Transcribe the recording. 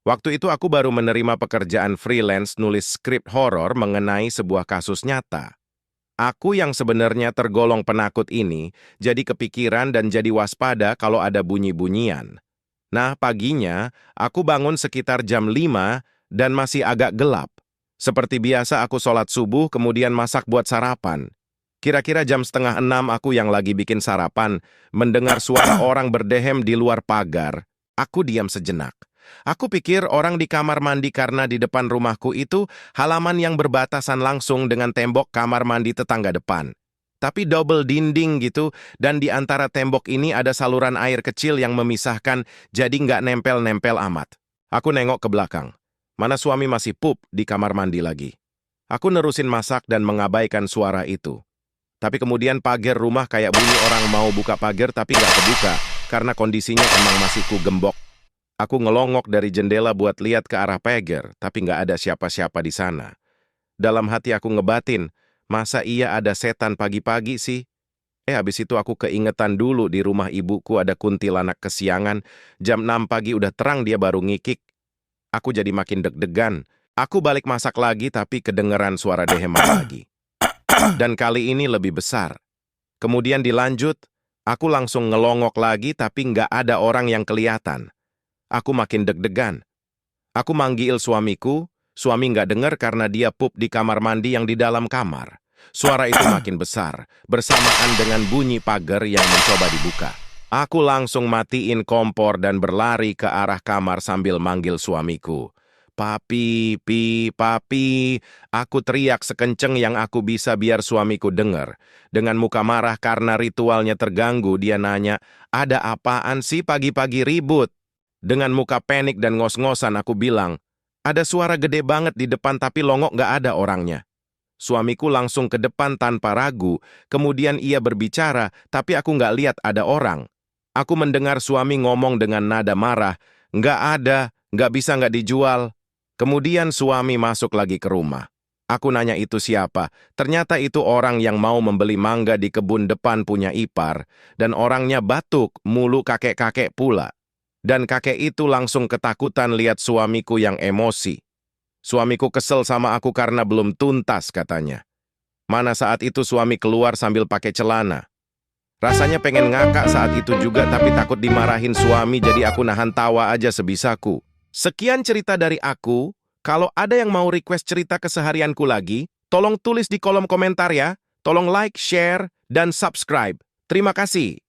Waktu itu aku baru menerima pekerjaan freelance nulis skrip horor mengenai sebuah kasus nyata. Aku yang sebenarnya tergolong penakut ini, jadi kepikiran dan jadi waspada kalau ada bunyi-bunyian. Nah, paginya, aku bangun sekitar jam 5 dan masih agak gelap. Seperti biasa aku sholat subuh kemudian masak buat sarapan. Kira-kira jam setengah 6 aku yang lagi bikin sarapan, mendengar suara orang berdehem di luar pagar. Aku diam sejenak. Aku pikir orang di kamar mandi karena di depan rumahku itu halaman yang berbatasan langsung dengan tembok kamar mandi tetangga depan. Tapi double dinding gitu, dan di antara tembok ini ada saluran air kecil yang memisahkan, jadi nggak nempel-nempel amat. Aku nengok ke belakang. Mana suami masih pup di kamar mandi lagi. Aku nerusin masak dan mengabaikan suara itu. Tapi kemudian pagar rumah kayak bunyi orang mau buka pagar tapi nggak kebuka, karena kondisinya emang masih kugembok. Aku ngelongok dari jendela buat lihat ke arah pagar, tapi nggak ada siapa-siapa di sana. Dalam hati aku ngebatin, masa iya ada setan pagi-pagi sih? Habis itu aku keingetan dulu di rumah ibuku ada kuntilanak kesiangan, jam 6 pagi udah terang dia baru ngikik. Aku jadi makin deg-degan. Aku balik masak lagi tapi kedengeran suara deheman lagi. Dan kali ini lebih besar. Kemudian dilanjut, aku langsung ngelongok lagi tapi nggak ada orang yang kelihatan. Aku makin deg-degan. Aku manggil suamiku, suami nggak dengar karena dia pup di kamar mandi yang di dalam kamar. Suara itu makin besar, bersamaan dengan bunyi pagar yang mencoba dibuka. Aku langsung matiin kompor dan berlari ke arah kamar sambil manggil suamiku. Papi, papi, aku teriak sekenceng yang aku bisa biar suamiku dengar. Dengan muka marah karena ritualnya terganggu, dia nanya, ada apaan sih pagi-pagi ribut? Dengan muka panik dan ngos-ngosan aku bilang, ada suara gede banget di depan tapi longok nggak ada orangnya. Suamiku langsung ke depan tanpa ragu, kemudian ia berbicara, tapi aku nggak lihat ada orang. Aku mendengar suami ngomong dengan nada marah, nggak ada, nggak bisa nggak dijual. Kemudian suami masuk lagi ke rumah. Aku nanya itu siapa, ternyata itu orang yang mau membeli mangga di kebun depan punya ipar, dan orangnya batuk, mulu kakek-kakek pula. Dan kakek itu langsung ketakutan lihat suamiku yang emosi. Suamiku kesel sama aku karena belum tuntas katanya. Mana saat itu suami keluar sambil pakai celana. Rasanya pengen ngakak saat itu juga tapi takut dimarahin suami jadi aku nahan tawa aja sebisaku. Sekian cerita dari aku. Kalau ada yang mau request cerita keseharianku lagi, tolong tulis di kolom komentar ya. Tolong like, share, dan subscribe. Terima kasih.